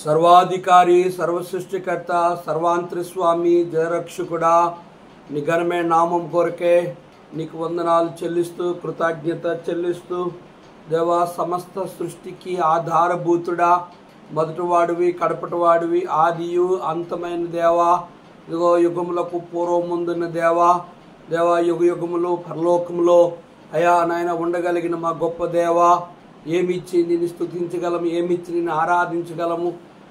సర్వాధికారి, సర్వసృష్టికర్త, సర్వాంతరిస్వామి, జయరక్షకుడా, నీ ఘనమైన నామం కొరకే నీకు వందనాలు చెల్లిస్తూ, కృతజ్ఞత చెల్లిస్తూ, దేవా, సమస్త సృష్టికి ఆధారభూతుడా, మొదటివాడివి, కడపటివాడివి, ఆదియు అంతమైన దేవా, ఇదిగో యుగములకు పూర్వముందున్న దేవా, యుగ యుగములు పరలోకములో అయా నాయన ఉండగలిగిన మా గొప్ప దేవా, ఏమిచ్చి నిన్ను స్తుతించగలము, ఏమిచ్చి నిన్ను ఆరాధించగలము,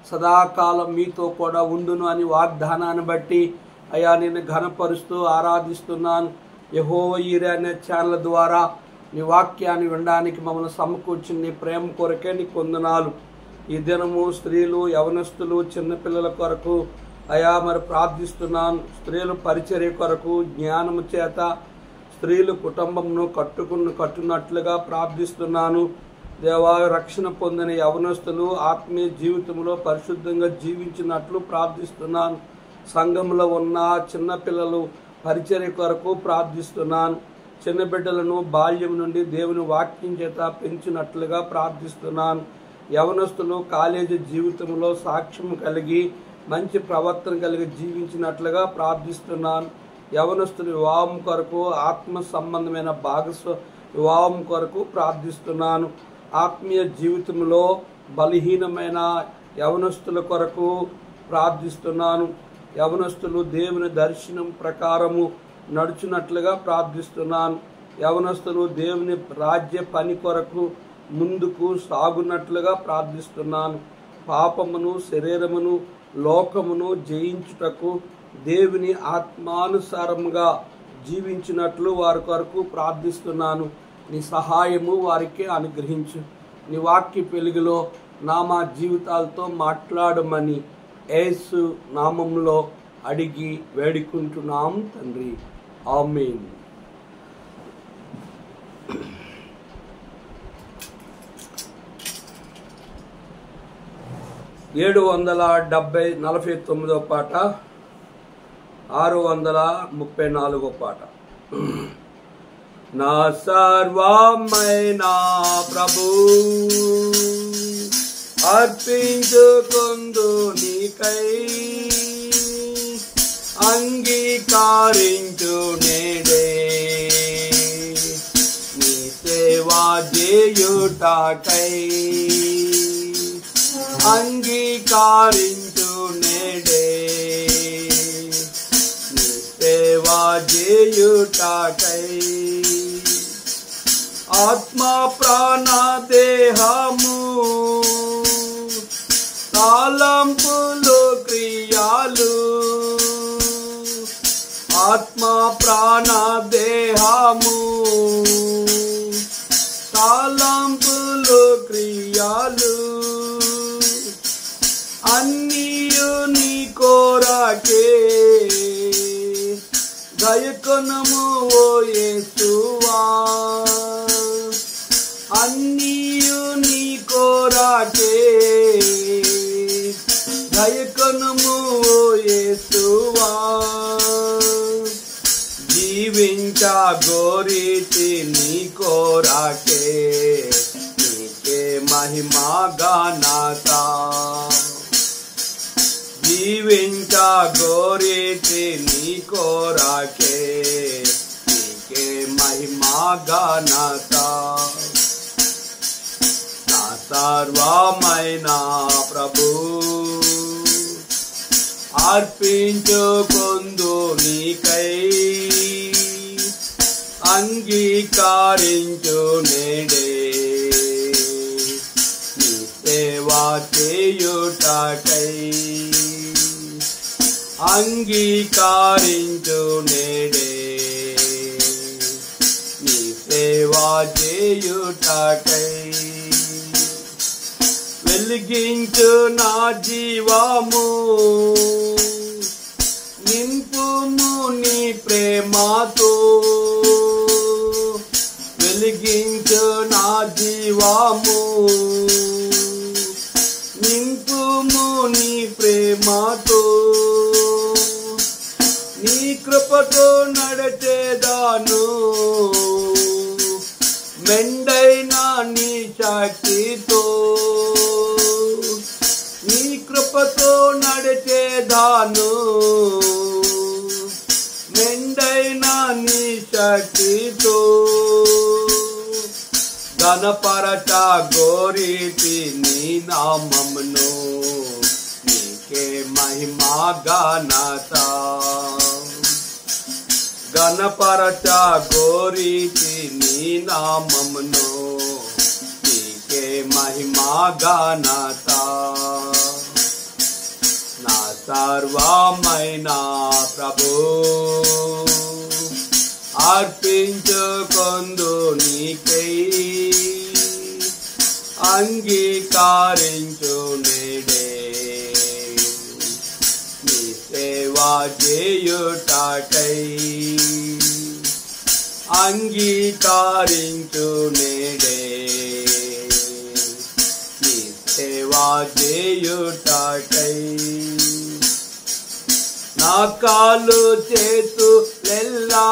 సదాకాలం మీతో కూడా ఉండును అని వాగ్దానాన్ని బట్టి అయా నేను ఘనపరుస్తూ ఆరాధిస్తున్నాను. యెహోవా ఈరే అనే ఛానల్ ద్వారా నీ వాక్యాన్ని వినడానికి మమ్మల్ని సమకూర్చిన నీ ప్రేమ కొరకే నీకు వందనాలు. ఈ దినము స్త్రీలు, యవనస్తులు, చిన్నపిల్లల కొరకు అయా మరి ప్రార్థిస్తున్నాను. స్త్రీలు పరిచర్య కొరకు జ్ఞానము చేత స్త్రీలు కుటుంబంను కట్టునట్లుగా ప్రార్థిస్తున్నాను. దేవా, రక్షణ పొందిన యవనస్తులు ఆత్మీయ జీవితంలో పరిశుద్ధంగా జీవించినట్లు ప్రార్థిస్తున్నాను. సంఘంలో ఉన్న చిన్నపిల్లలు పరిచర్య కొరకు ప్రార్థిస్తున్నాను. చిన్న బిడ్డలను బాల్యం నుండి దేవుని వాక్యం చేత పెంచినట్లుగా ప్రార్థిస్తున్నాను. యవనస్తులు కాలేజీ జీవితంలో సాక్ష్యం కలిగి మంచి ప్రవర్తన కలిగి జీవించినట్లుగా ప్రార్థిస్తున్నాను. యవనస్తుల వివాహం కొరకు, ఆత్మ సంబంధమైన వివాహం కొరకు ప్రార్థిస్తున్నాను. ఆత్మీయ జీవితంలో బలహీనమైన యవనస్తుల కొరకు ప్రార్థిస్తున్నాను. యవనస్తులు దేవుని దర్శనం ప్రకారము నడుచున్నట్లుగా ప్రార్థిస్తున్నాను. యవనస్తులు దేవుని రాజ్య పని కొరకు ముందుకు సాగునట్లుగా ప్రార్థిస్తున్నాను. పాపమును, శరీరమును, లోకమును జయించుటకు దేవుని ఆత్మానుసారంగా జీవించినట్లు వారి కొరకు ప్రార్థిస్తున్నాను. నీ సహాయము వారికి అనుగ్రహించు. నీ వాక్య వెలుగులో మా జీవితాలతో మాట్లాడమని యేసు నామములో అడిగి వేడుకుంటున్నాం తండ్రి, ఆమేన్. $749 పాట, 634 పాట. నా సర్వమైన ప్రభు అర్పించుకొందు నీకై, అంగీకరించు నేడే నీ సేవా చేయుటకై, అంగీకరించు నేడే నీ సేవా చేయుటకై. ఆత్మ ప్రాణ దేహము తలంపులు క్రియాలు, ఆత్మ ప్రాణ దేహము తలంపులు క్రియాలు అన్నీయు నీ కోరకే దయకొనుము ఓ యేసువా, అన్నీయు నీ కోరకే దయకొనుము ఓ యేసువా. జీవించగోరితి నీ కోరకే నీకే మహిమా ఘనత, జీవించగోరితి నీ కోరకే నీకే మహిమా ఘనత. నా సర్వమైన ప్రభు అర్పించుకొందు నీకై, అంగీకరించు నేడే నీ సేవా చేయుటకై, అంగీకరించు నేడే నీ సేవా చేయుటకై. వెలిగించు నా జీవము, నింపుము నీ ప్రేమతో, వెలిగించు నా జీవము, నింపుము నీ ప్రేమతో, నీ కృపతో నడిచేదాను మెండైన నీ శక్తితో నీ కృపతో నడిచేదాను మెండైన నీ శక్తితో గణపరచ గోరీతి నీ నామమును నీకే మహిమా ఘనత గణపరచ గోరీతి నీ నామమును నీకే మహిమా ఘనత నా సర్వమైన ప్రభు అర్పించుకొందు నీకై అంగీకరించు నేడే నీ సేవా చేయుటకై అంగీకరించు నేడే నీ సేవా చేయుటకై నా కాలు చేతులెల్లా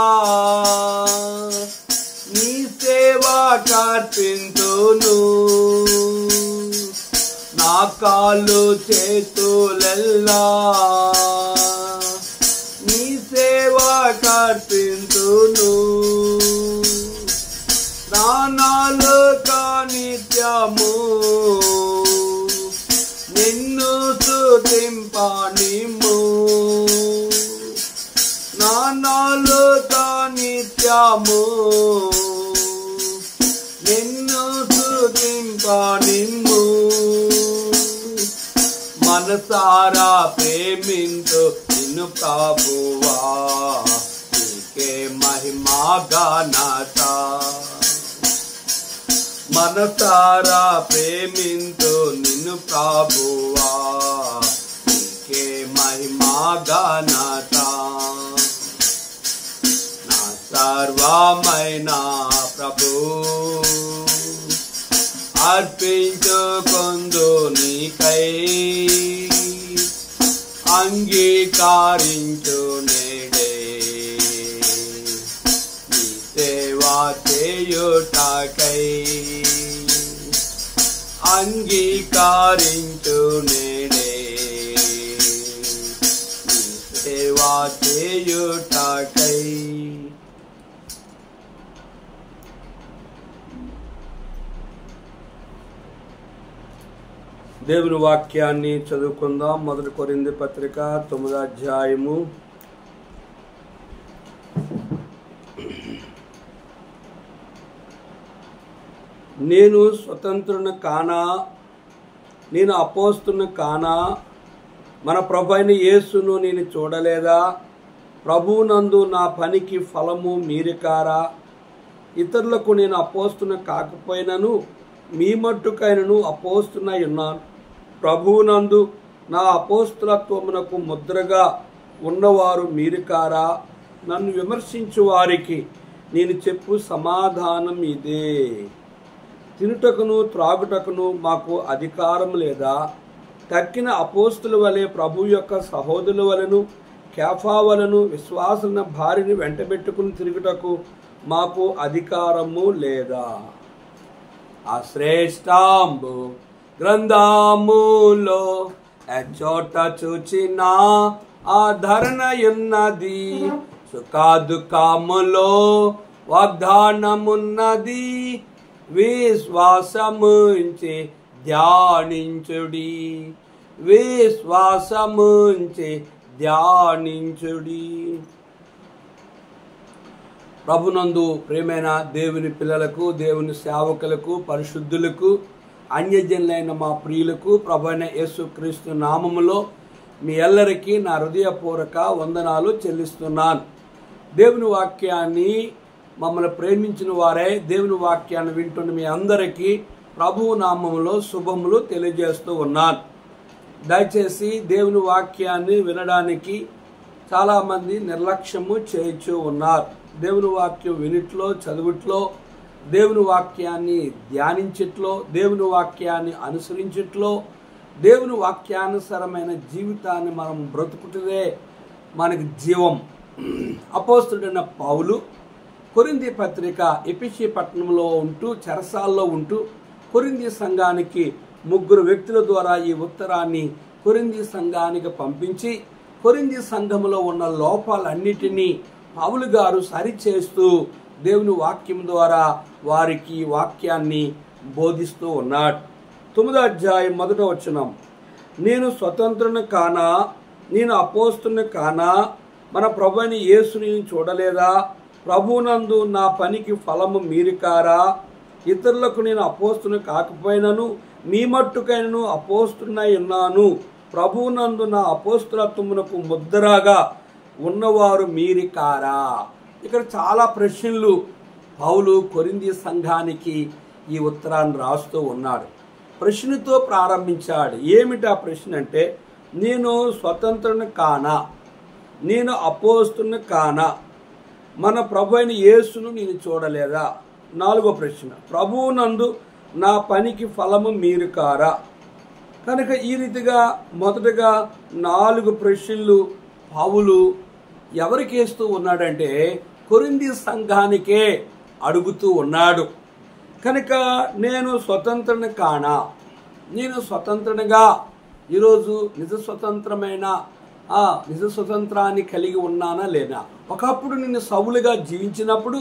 నీ సేవా కార్పింతును నా కాలు చేతులెల్లా నీ సేవా కార్పింతును నానాలు కానిత్యము నిన్ను స్తుతింపనిమ్ము నానాలు కానిత్యము నిన్ను స్తుతింపనిమ్ము మనసారా ప్రేమించు నిన్ను ప్రభువా నీకే మహిమా ఘనత మనసారా ప్రేమించు నిన్ను ప్రభువా నీకే మహిమా ఘనత నా సర్వమైన ప్రభు అర్పించుకొందు నీకై అంగీకరించు నేడే నీ సేవా చేయుటకై అంగీకరించు నేడే నీ సేవా చేయుటకై దేవుని వాక్యాన్ని చదువుకుందాం. 1 కొరింథీ పత్రిక 9వ అధ్యాయము 'నేను స్వతంత్రుని కానా, నేను అపోస్తుని కానా, మన ప్రభు అయిన యేసును నేను చూడలేదా? ప్రభువునందు నా పనికి ఫలము మీరికారా? ఇతరులకు నేను అపోస్తుని కాకపోయినను మీ మట్టుకైనను అపోస్తునై ఉన్నాను. ప్రభువునందు నా అపోస్తులత్వమునకు ముద్రగా ఉన్నవారు మీరికారా? నన్ను విమర్శించు వారికి నేను చెప్పు సమాధానం ఇదే. తినుటకును త్రాగుటకును మాకు అధికారం లేదా? తక్కిన అపోస్తుల వలె ప్రభు యొక్క సహోదరుల వలెను కేఫా వలెను విశ్వాసుల భార్యను వెంటబెట్టుకుని తిరుగుటకు మాకు అధికారము లేదా? ఆ శ్రేష్టాంబు గ్రంథములో ఎచ్చోట చూచిన ఆధరణయున్నది, సుఖ దుఃఖములో వాగ్దానమున్నది. విశ్వాసముంచి ధ్యానించుడి, విశ్వాసముంచి ధ్యానించుడి. ప్రభునందు ప్రేమైన దేవుని పిల్లలకు, దేవుని సేవకులకు, పరిశుద్ధులకు, అన్యజనులైన మా ప్రియులకు ప్రభువైన యేసుక్రీస్తు నామములో మీ అందరికీ నా హృదయపూర్వక వందనాలు చెల్లిస్తున్నాను. దేవుని వాక్యాన్ని మమ్మల్ని ప్రేమించిన వారే దేవుని వాక్యాన్ని వింటున్న మీ అందరికీ ప్రభువు నామములో శుభములు తెలియజేస్తూ ఉన్నాను. దయచేసి దేవుని వాక్యాన్ని వినడానికి చాలామంది నిర్లక్ష్యము చేయించు ఉన్నారు. దేవుని వాక్యం వినిట్లో, చదువుట్లో, దేవుని వాక్యాన్ని ధ్యానించట్లో, దేవుని వాక్యాన్ని అనుసరించట్లో, దేవుని వాక్యానుసారమైన జీవితాన్ని మనం బ్రతుకుటదే మనకి జీవం. అపోస్తుడైన పౌలు కొరింథీ పత్రిక ఎఫెసీ పట్టణంలో ఉంటూ చెరసాల్లో ఉంటూ కొరింథీ సంఘానికి 3 వ్యక్తుల ద్వారా ఈ ఉత్తరాన్ని కొరింథీ సంఘానికి పంపించి కొరింథీ సంఘములో ఉన్న లోపాలన్నిటినీ పౌలు గారు సరిచేస్తూ దేవుని వాక్యం ద్వారా వారికి వాక్యాన్ని బోధిస్తూ ఉన్నాడు. 9వ అధ్యాయం 1వ వచనం, నేను స్వతంత్రుని కానా, నేను అపోస్తుని కానా, మన ప్రభువైన యేసుని చూడలేదా, ప్రభువునందు నా పనికి ఫలము మీరికారా, ఇతరులకు నేను అపోస్తుని కాకపోయినను మీ మట్టుకైనను అపోస్తునై ఉన్నాను, ప్రభువునందు నా అపోస్తులత్వమునకు ముద్రగా ఉన్నవారు మీరికారా. ఇక్కడ చాలా ప్రశ్నలు పౌలు కొరింథీ సంఘానికి ఈ ఉత్తరాన్ని రాస్తూ ఉన్నాడు. ప్రశ్నతో ప్రారంభించాడు. ఏమిటా ప్రశ్న అంటే, నేను స్వతంత్రుని కానా, నేను అపోస్తుని కానా, మన ప్రభు అయిన యేసును నేను చూడలేదా. 4వ ప్రశ్న, ప్రభువునందు నా పనికి ఫలము మీరు కారా. కనుక ఈ రీతిగా మొదటగా 4 ప్రశ్నలు పౌలు ఎవరికి వేస్తూ ఉన్నాడంటే కొరింథీ సంఘానికే అడుగుతూ ఉన్నాడు. కనుక నేను స్వతంత్రుని కానా, నేను స్వతంత్రునిగా ఈరోజు నిజ స్వతంత్రాన్ని కలిగి ఉన్నానా లేనా. ఒకప్పుడు నేను సౌలుగా జీవించినప్పుడు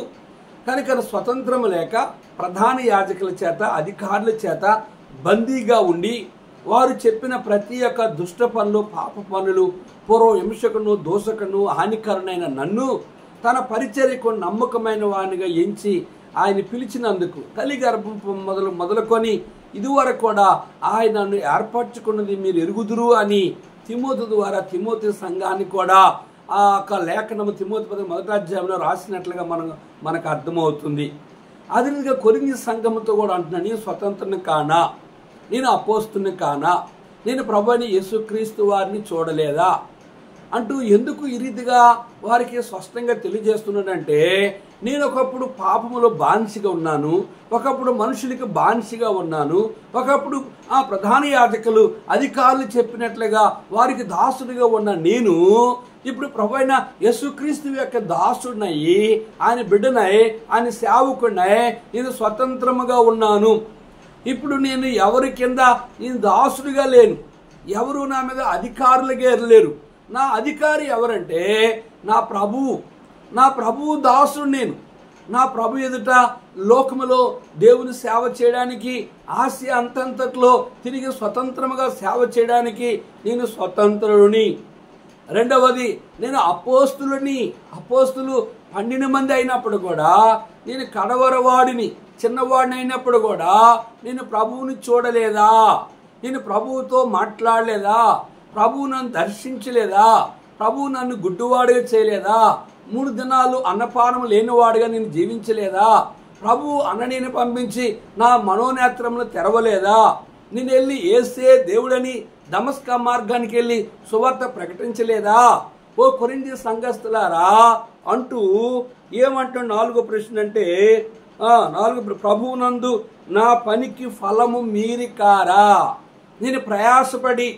కనుక స్వతంత్రం లేక ప్రధాన యాజకుల చేత అధికారుల చేత బందీగా ఉండి వారు చెప్పిన ప్రతి ఒక్క దుష్ట పనులు పాప పనులు పూర్వహింసకును దోషకును హానికరమైన నన్ను తన పరిచర్యకు నమ్మకమైన వానిగా ఎంచి ఆయన పిలిచినందుకు తల్లి గర్భం మొదలుకొని ఇదివరకు కూడా ఆయన నన్ను ఏర్పరచుకున్నది మీరు ఎరుగుదురు అని తిమోతి ద్వారా తిమోతి సంఘాన్ని కూడా ఆ యొక్క లేఖనము తిమోతి 1వ అధ్యాయంలో రాసినట్లుగా మనకు అర్థమవుతుంది. అదేవిధంగా కొరింథీ సంఘముతో కూడా అంటున్నాను, నేను స్వతంత్రుని కానా, నేను అపోస్తుని కానా, నేను ప్రభువైన యేసుక్రీస్తు వారిని చూడలేదా అంటూ ఎందుకు ఈ రీతిగా వారికి స్పష్టంగా తెలియజేస్తున్నాడంటే, నేను ఒకప్పుడు పాపములో బానిసగా ఉన్నాను, ఒకప్పుడు మనుషులకి బానిసగా ఉన్నాను, ఒకప్పుడు ఆ ప్రధాన యాజకులు అధికారులు చెప్పినట్లుగా వారికి దాసుడిగా ఉన్న నేను ఇప్పుడు ప్రభువైన యేసుక్రీస్తు యొక్క దాసుడినయ్యి ఆయన బిడ్డనై ఆయన సేవకుడినై నేను స్వతంత్రముగా ఉన్నాను. ఇప్పుడు నేను ఎవరి కింద నేను దాసుడిగా లేను, ఎవరు నా మీద అధికారులుగా లేరు. నా అధికారి ఎవరంటే నా ప్రభువు దాసుడు. నేను నా ప్రభు ఎదుట లోకములో దేవుని సేవ చేయడానికి ఆసియా అంతంతట్లో తిరిగి స్వతంత్రముగా సేవ చేయడానికి నేను స్వతంత్రుడిని. రెండవది, నేను అపోస్తులు 12 మంది అయినప్పుడు కూడా నేను కడవరవాడిని, చిన్నవాడిని అయినప్పుడు కూడా నేను ప్రభువుని చూడలేదా, నేను ప్రభువుతో మాట్లాడలేదా, ప్రభువు నన్ను దర్శించలేదా, ప్రభువు నన్ను గుడ్డువాడిగా చేయలేదా, 3 దినాలు అన్నపానం లేనివాడిగా నేను జీవించలేదా, ప్రభువు అన్నని పంపించి నా మనోనేత్రములు తెరవలేదా, నేను వెళ్ళి యేసే దేవుడని దమస్కా మార్గానికి వెళ్ళి సువార్త ప్రకటించలేదా. ఓ కొరింథీ సంఘస్థులారా అంటూ ఏమంటూ 4వ ప్రశ్న అంటే 4 ప్రభువునందు నా పనికి ఫలము మీరికారా. నేను ప్రయాసపడి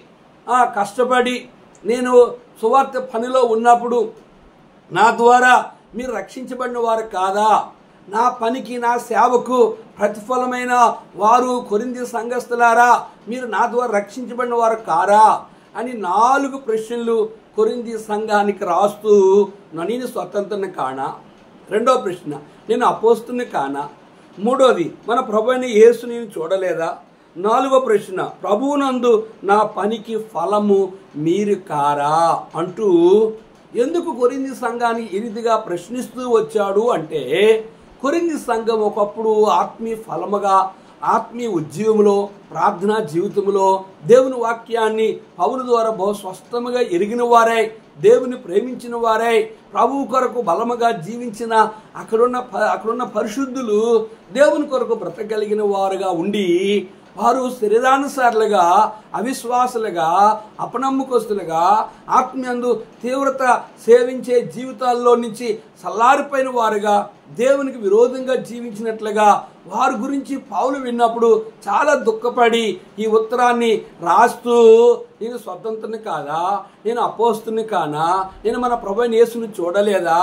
కష్టపడి నేను సువార్త పనిలో ఉన్నప్పుడు నా ద్వారా మీరు రక్షించబడిన వారు కాదా, నా పనికి నా సేవకు ప్రతిఫలమైన వారు కొరింథీ సంఘస్థులారా మీరు నా ద్వారా రక్షించబడిన వారు కారా అని 4 ప్రశ్నలు కొరింథీ సంఘానికి రాస్తూ, నేను స్వతంత్రుని కానా. 2వ ప్రశ్న, నేను అపోస్తుని కానా. 3వది, మన ప్రభువైన యేసు నేను చూడలేదా. 4వ ప్రశ్న, ప్రభువునందు నా పనికి ఫలము మీరు కారా అంటూ ఎందుకు కొరింథీ సంఘాన్ని ఈ రీతిగా ప్రశ్నిస్తూ వచ్చాడు అంటే, కొరింథీ సంఘం ఒకప్పుడు ఆత్మీయ ఫలముగా ఆత్మీయ ఉద్యమంలో ప్రార్థనా జీవితంలో దేవుని వాక్యాన్ని పౌలు ద్వారా బహు స్పష్టముగా ఎరిగిన వారై దేవుని ప్రేమించిన వారై ప్రభువు కొరకు బలముగా జీవించిన అక్కడున్న పరిశుద్ధులు దేవుని కొరకు బ్రతకగలిగిన వారుగా ఉండి వారు శరీరానుసారులుగా, అవిశ్వాసులుగా, అపనమ్మకస్తులుగా, ఆత్మీయందు తీవ్రత సేవించే జీవితాల్లో నుంచి చల్లారిపోయిన వారుగా, దేవునికి విరోధంగా జీవించినట్లుగా వారి గురించి పౌలు విన్నప్పుడు చాలా దుఃఖపడి ఈ ఉత్తరాన్ని రాస్తూ, నేను స్వతంత్రుని కాదా, నేను అపోస్తుని కానా, నేను మన ప్రభువైన యేసుని చూడలేదా,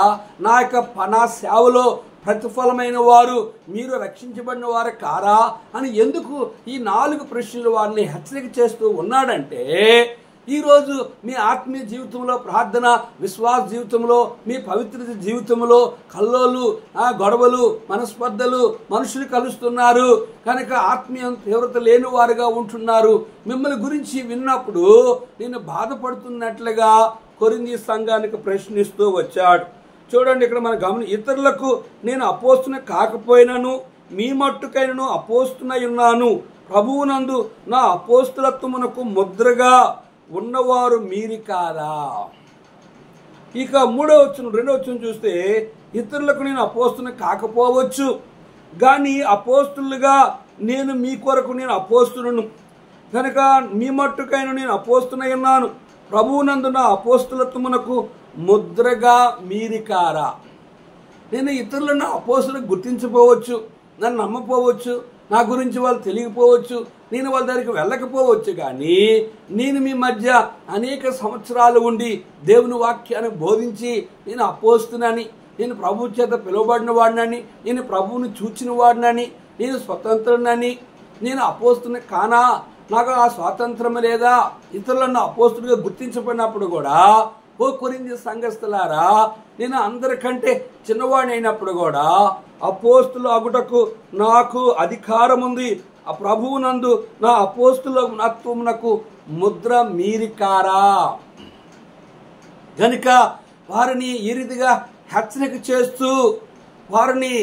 నా సేవలో ప్రతిఫలమైన వారు మీరు రక్షించబడిన వారు కారా అని ఎందుకు ఈ 4 ప్రశ్నలు వారిని హెచ్చరిక చేస్తూ ఉన్నాడంటే, ఈరోజు మీ ఆత్మీయ జీవితంలో, ప్రార్థన విశ్వాస జీవితంలో, మీ పవిత్ర జీవితంలో కల్లోలు, గొడవలు, మనస్పర్ధలు, మనుషులు కలుస్తున్నారు కనుక ఆత్మీయ తీవ్రత లేని వారుగా ఉంటున్నారు. మిమ్మల్ని గురించి విన్నప్పుడు నేను బాధపడుతున్నట్లుగా కొరింథీ సంఘానికి ప్రశ్నిస్తూ వచ్చాడు. చూడండి, ఇక్కడ మన ఇతరులకు నేను అపోస్తుని కాకపోయినను మీ మట్టుకైనను అపోస్తునై ఉన్నాను. ప్రభువునందు నా అపోస్తులత్వమునకు ముద్రగా ఉన్నవారు మీరి కాదా. ఇక 2వ వచనం చూస్తే, ఇతరులకు నేను అపోస్తుని కాకపోవచ్చు కానీ అపోస్తులుగా నేను మీ కొరకు నేను అపోస్తులను కనుక మీ మట్టుకైనా నేను అపోస్తునై ఉన్నాను. ప్రభువునందు నా అపోస్తులత్వమునకు ముద్రగా మీరికారా. నేను ఇతరులను అపోస్తులకు గుర్తించపోవచ్చు, నన్ను నమ్మపోవచ్చు, నా గురించి వాళ్ళు తెలియకపోవచ్చు, నేను వాళ్ళ దగ్గరికి వెళ్ళకపోవచ్చు, కానీ నేను మీ మధ్య అనేక సంవత్సరాలు ఉండి దేవుని వాక్యాన్ని బోధించి నేను అపోస్తునని, నేను ప్రభువు చేత పిలువబడిన వాడినని, నేను ప్రభువుని చూచిన వాడినని, నేను స్వతంత్రునని, నేను అపోస్తుని కానా, నాకు ఆ స్వాతంత్రం లేదా, ఇతరులను అపోస్తులుగా గుర్తించబడినప్పుడు కూడా, ఓ కొరింథీ సంఘస్థులారా, నేను అందరికంటే చిన్నవాడిని అయినప్పుడు కూడా అపోస్తులు అగుటకు నాకు అధికారం ఉంది. ఆ ప్రభువునందు నా అపోస్తులత్వమునకు ముద్ర మీరికారా. కనుక వారిని ఈ రీతిగా హెచ్చరిక చేస్తూ, వారిని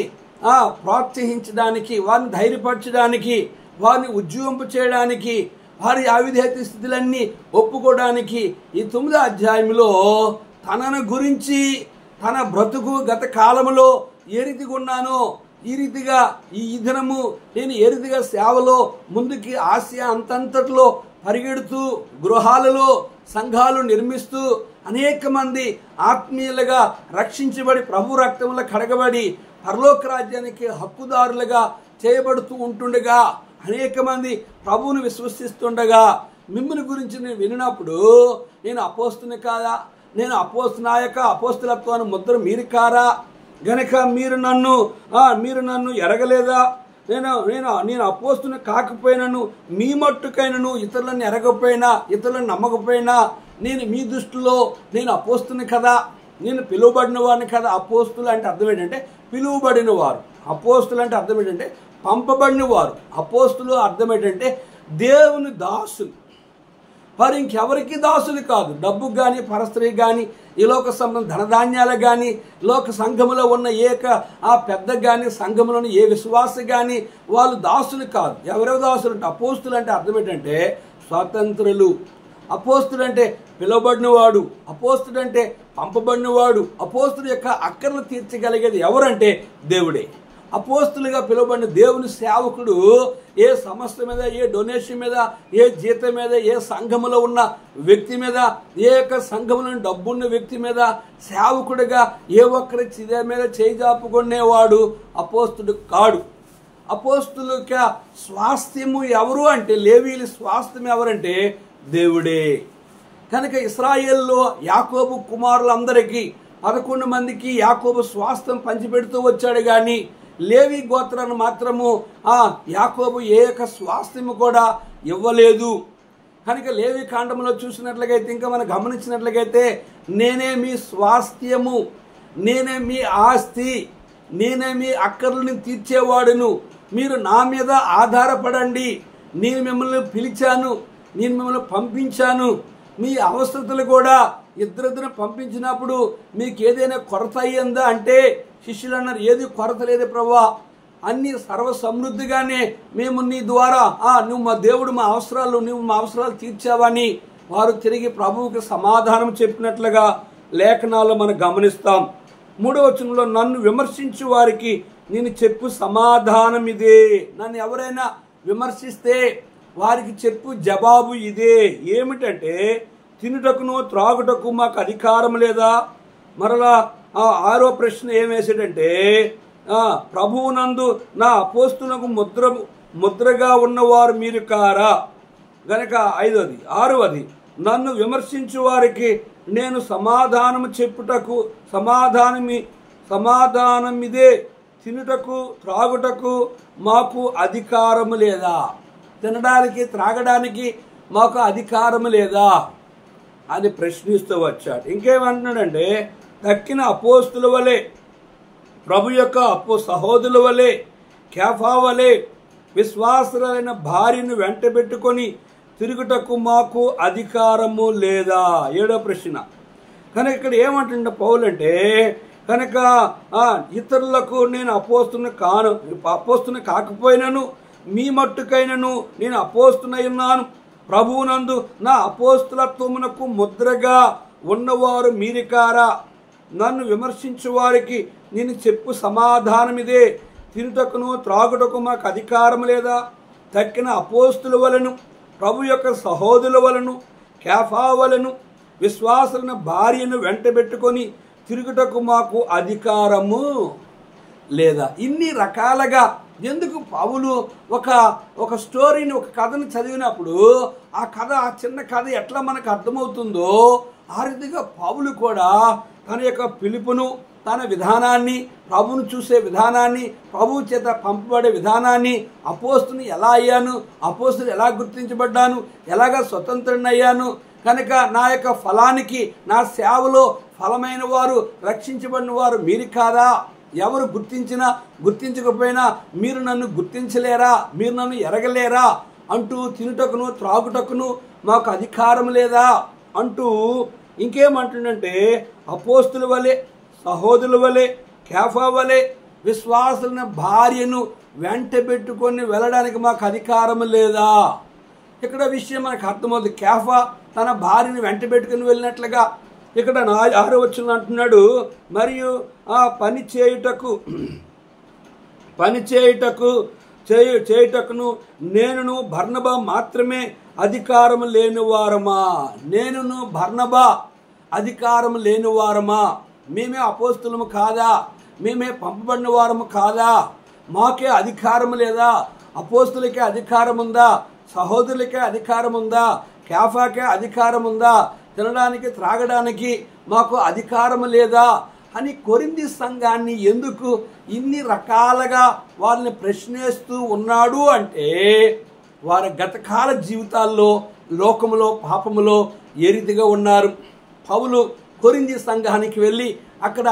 ప్రోత్సహించడానికి, వారిని ధైర్యపరచడానికి, వారిని ఉజ్జీవింప చేయడానికి, వారి అవిధేయత స్థితులన్నీ ఒప్పుకోవడానికి ఈ 9వ అధ్యాయంలో తనను గురించి, తన బ్రతుకు గత కాలంలో ఏ రీతిగా ఉన్నానో, ఈ రీతిగా ఈ దినము నేను ఏ రీతిగా సేవలో ముందుకి ఆసియా అంతంతట్లో పరిగెడుతూ, గృహాలలో సంఘాలు నిర్మిస్తూ, అనేక మంది ఆత్మీయులుగా రక్షించబడి ప్రభు రక్తంలో కడగబడి పరలోక రాజ్యానికి హక్కుదారులుగా చేయబడుతూ ఉంటుండగా, అనేక మంది ప్రభువుని విశ్వసిస్తుండగా మిమ్మల్ని గురించి నేను వినినప్పుడు, నేను అపోస్తుని కాదా, నేను నా యొక్క అపోస్తులత్వాన్ని ముద్ర మీరు కారా, గనక మీరు నన్ను ఎరగలేదా, నేను అపోస్తుని కాకపోయినను మీ మట్టుకైనను ఇతరులను ఎరగకపోయినా, ఇతరులను నమ్మకపోయినా, నేను మీ దృష్టిలో నేను అపోస్తుని కదా, నేను పిలువబడిన వాడిని కదా. అపోస్తులు అంటే అర్థం ఏంటంటే పిలువబడిన వారు, అపోస్తులు అంటే అర్థం ఏంటంటే పంపబడిన వారు, అపోస్తులు అర్థం ఏంటంటే దేవుని దాసులు. వారు ఇంకెవరికి దాసులు కాదు. డబ్బుకు కానీ, పరస్త్రీకి కానీ, ఈ లోక సంబంధం ధనధాన్యాలకు కానీ, లోక సంఘములో ఉన్న పెద్దకు కానీ, సంఘములోని ఏ విశ్వాస కానీ వాళ్ళు దాసులు కాదు. ఎవరెవరు దాసులు అంటే, అపోస్తులు అంటే అర్థం ఏంటంటే స్వాతంత్రులు. అపోస్తుడు అంటే పిలువబడినవాడు, అపోస్తుడు అంటే పంపబడినవాడు. అపోస్తుడు యొక్క అక్కర్లు తీర్చగలిగేది ఎవరంటే దేవుడే. అపోస్తులుగా పిలువబడిన దేవుని సేవకుడు ఏ సంస్థ మీద, ఏ డొనేషన్ మీద, ఏ జీతం మీద, ఏ సంఘములో ఉన్న వ్యక్తి మీద, ఏ యొక్క సంఘములో డబ్బున్న వ్యక్తి మీద సేవకుడిగా ఏ ఒక్కరి మీద చేజాపుకునేవాడు అపోస్తుడు కాడు. అపోస్తుల స్వాస్థ్యము ఎవరు అంటే, లేవీయుల స్వాస్థ్యం ఎవరంటే దేవుడే. కనుక ఇశ్రాయేల్లో యాకోబు కుమారులందరికీ 11 మందికి యాకోబు స్వాస్థ్యం పంచిపెడుతూ వచ్చాడు, కానీ లేవి గోత్రాన్ని మాత్రము యాకోబు ఏ యొక్క స్వాస్థ్యము కూడా ఇవ్వలేదు. కనుక లేవి కాండంలో చూసినట్లయితే, ఇంకా మనం గమనించినట్లయితే, నేనే మీ స్వాస్థ్యము, నేనే మీ ఆస్తి, నేనే మీ అక్కర్లను తీర్చేవాడును, మీరు నా మీద ఆధారపడండి, నేను మిమ్మల్ని పిలిచాను, నేను మిమ్మల్ని పంపించాను. మీ అవసరతలు కూడా ఇద్దరిద్దరు పంపించినప్పుడు మీకు ఏదైనా కొరత అయ్యిందా అంటే శిష్యులు అన్నారు, ఏది కొరత లేదు ప్రభువా, అన్ని సర్వ సమృద్ధిగానే మేము నీ ద్వారా నువ్వు మా దేవుడు, నువ్వు మా అవసరాలు తీర్చావని వారు తిరిగి ప్రభువుకి సమాధానం చెప్పినట్లుగా లేఖనాల్లో మనం గమనిస్తాం. 3వ వచనంలో, నన్ను విమర్శించు వారికి నేను చెప్పు సమాధానం ఇదే. నన్ను ఎవరైనా విమర్శిస్తే వారికి చెప్పు జవాబు ఇదే. ఏమిటంటే, తినుటకును త్రాగుటకు మాకు అధికారం లేదా? మరలా ఆరో ప్రశ్న ఏం వేసాడంటే, ప్రభువునందు నా అపోస్తులకు ముద్రగా ఉన్నవారు మీరు కారా? గనక ఆరవది, నన్ను విమర్శించు వారికి నేను సమాధానము చెప్పుటకు సమాధానమిదే. తినుటకు త్రాగుటకు మాకు అధికారము లేదా? తినడానికి త్రాగడానికి మాకు అధికారము లేదా అని ప్రశ్నిస్తూ వచ్చాడు. ఇంకేమంటున్నాడంటే, తక్కిన అపోస్తుల వలె, ప్రభు యొక్క సహోదరుల వలె, కేఫా వలె విశ్వాసులైన భార్యను వెంటబెట్టుకొని తిరుగుటకు మాకు అధికారము లేదా? ఏడో ప్రశ్న. కనుక ఇక్కడ ఏమంటుండే పౌలు అంటే, కనుక ఇతరులకు నేను అపోస్తుని కాకపోయినను మీ మట్టుకైనను నేను అపోస్తునై ఉన్నాను. ప్రభువునందు నా అపోస్తులత్వమునకు ముద్రగా ఉన్నవారు మీరి కారా? నన్ను విమర్శించు వారికి నేను చెప్పు సమాధానమిదే. తినుటకును త్రాగుటకు మాకు అధికారం లేదా? తక్కిన అపోస్తుల వలను, ప్రభు యొక్క సహోదరుల వలను, కేఫా వలను విశ్వాసులను భార్యను వెంటబెట్టుకొని తిరుగుటకు మాకు అధికారము లేదా? ఇన్ని రకాలుగా ఎందుకు పౌలు ఒక స్టోరీని, ఒక కథను చదివినప్పుడు ఆ చిన్న కథ ఎట్లా మనకు అర్థమవుతుందో ఆ రీతిగా పౌలు కూడా తన యొక్క పిలుపును, తన విధానాన్ని, ప్రభువును చూసే విధానాన్ని, ప్రభువు చేత పంపబడే విధానాన్ని, అపోస్తుని ఎలా అయ్యాను, అపోస్తులు ఎలా గుర్తించబడ్డాను, ఎలాగా స్వతంత్రుని అయ్యాను, కనుక నా యొక్క ఫలానికి, నా సేవలో ఫలమైన వారు, రక్షించబడిన వారు మీరు కాదా? ఎవరు గుర్తించినా గుర్తించకపోయినా మీరు నన్ను గుర్తించలేరా, మీరు నన్ను ఎరగలేరా అంటూ తినుటకును త్రాగుటకును మాకు అధికారం లేదా అంటూ ఇంకేమంటుండంటే, అపోస్తుల వలె, సహోదరుల వలె, కేఫా వలె విశ్వాసుల భార్యను వెంటబెట్టుకొని వెళ్ళడానికి మాకు అధికారం లేదా? ఇక్కడ విషయం మనకు అర్థమవుతుంది. కేఫా తన భార్యను వెంటబెట్టుకుని వెళ్ళినట్లుగా ఇక్కడ 6వ వచనం అంటున్నాడు, మరియు ఆ పని చేయుటకును నేనును బర్నబా మాత్రమే అధికారం లేనివారమా? నేనును బర్నబా అధికారం లేనివారమా? మేమే అపోస్తులము కాదా? మేమే పంపబడిన వారము కాదా? మాకే అధికారం లేదా? అపోస్తులకే అధికారం ఉందా? సహోదరులకే అధికారం ఉందా? కేఫాకే అధికారం ఉందా? తినడానికి త్రాగడానికి మాకు అధికారం లేదా అని కొరింథీ సంఘాన్ని ఎందుకు ఇన్ని రకాలుగా వాళ్ళని ప్రశ్నిస్తూ ఉన్నాడు అంటే, వారి గతకాల జీవితాల్లో లోకములో పాపములో ఏ రీతిగా ఉన్నారు. పౌలు కొరింథీ సంఘానికి వెళ్ళి అక్కడ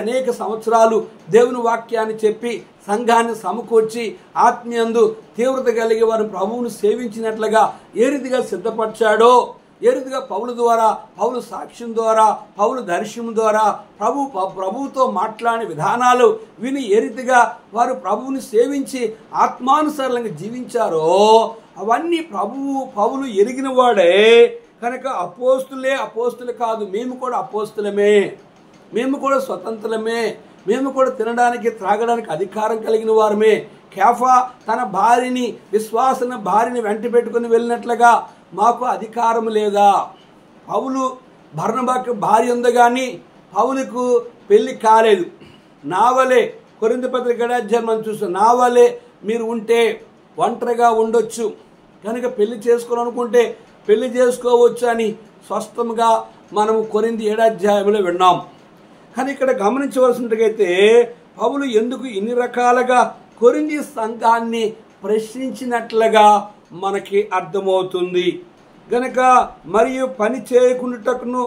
అనేక సంవత్సరాలు దేవుని వాక్యాన్ని చెప్పి సంఘాన్ని సమకూర్చి ఆత్మీయందు తీవ్రత కలిగి వారు ప్రభువును సేవించినట్లుగా ఏ రీతిగా సిద్ధపరిచాడో, ఏ రీతిగా పౌలు ద్వారా, పౌలు సాక్ష్యం ద్వారా, పౌలు దర్శనం ద్వారా ప్రభువుతో మాట్లాడిన విధానాలు విని ఏ రీతిగా వారు ప్రభువుని సేవించి ఆత్మానుసారంగా జీవించారో అవన్నీ పౌలు ఎరిగిన వాడే. కనుక అపోస్తులు కాదు, మేము కూడా అపోస్తులమే, మేము కూడా స్వతంత్రమే, మేము కూడా తినడానికి త్రాగడానికి అధికారం కలిగిన వారమే. కేఫా తన భార్యని, విశ్వాసన భార్యని వెంట పెట్టుకుని వెళ్ళినట్లుగా మాకు అధికారం లేదా? పౌలు బర్నబాకు భార్య ఉంది కానీ పౌలుకు పెళ్లి కాలేదు. నా వలే కొరింథీ పత్రిక 7వ అధ్యాయం మనం చూస్తాం, నా వలే మీరు ఉంటే ఒంటరిగా ఉండొచ్చు, కనుక పెళ్లి చేసుకోవాలనుకుంటే పెళ్లి చేసుకోవచ్చు అని స్పష్టంగా మనము కొరింథీ 7వ అధ్యాయంలో విన్నాం. కానీ ఇక్కడ గమనించవలసినట్టుగైతే పౌలు ఎందుకు ఇన్ని రకాలుగా కొరింథీ సంఘాన్ని ప్రశ్నించినట్లుగా మనకి అర్థమవుతుంది. గనక మరియు పని చేయకుండుటకును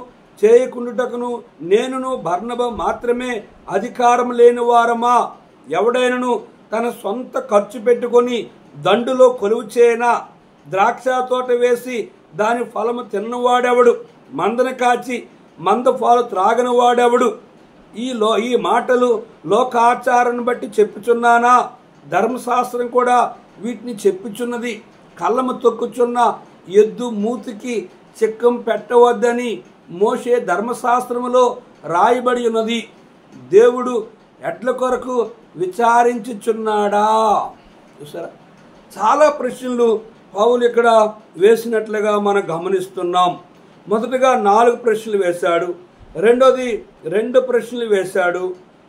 నేనును బర్నబా మాత్రమే అధికారం లేని వారమా? ఎవడైనను తన సొంత ఖర్చు పెట్టుకొని దండులో కొలువు చేయనా? ద్రాక్ష తోట వేసి దాని ఫలము తిన్నవాడెవడు? మందను కాచి మంద పాలు త్రాగని వాడెవడు? ఈ మాటలు లోకాచారాన్ని బట్టి చెప్పుచున్నానా? ధర్మశాస్త్రం కూడా వీటిని చెప్పుచున్నది. కళ్ళము తొక్కుచున్న ఎద్దు మూతికి చిక్కం పెట్టవద్దని మోషే ధర్మశాస్త్రములో రాయబడి ఉన్నది. దేవుడు ఎడ్ల కొరకు విచారించుచున్నాడా? చూసారా, చాలా ప్రశ్నలు పౌలు ఇక్కడ వేసినట్లుగా మనం గమనిస్తున్నాం. మొదటగా 4 ప్రశ్నలు వేశాడు, రెండోది 2 ప్రశ్నలు వేశాడు,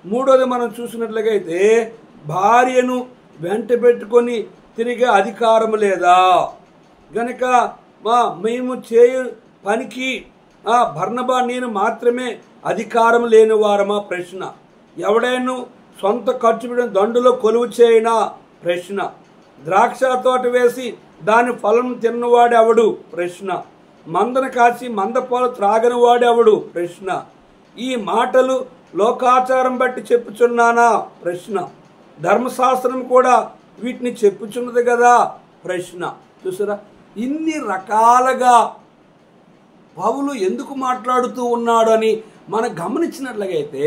మూడోది మనం చూసినట్లుగా అయితే భార్యను వెంట పెట్టుకొని తిరిగే అధికారం లేదా గనక మేము చేయు పనికి బర్నబా నేను మాత్రమే అధికారం లేని వారమా ప్రశ్న. ఎవడైనా సొంత ఖర్చు పెట్టిన దండులో కొలువు చేయనా ప్రశ్న. ద్రాక్ష తోట వేసి దాని ఫలం తిన్నవాడెవడు ప్రశ్న. మందను కాసి మందపాలు త్రాగని వాడెవడు ప్రశ్న. ఈ మాటలు లోకాచారం బట్టి చెప్పుచున్నానా ప్రశ్న. ధర్మశాస్త్రం కూడా వీటిని చెప్పుచున్నది కదా ప్రశ్న. చూసారా, ఇన్ని రకాలుగా పౌలు ఎందుకు మాట్లాడుతూ ఉన్నాడు అని మనం గమనించినట్లయితే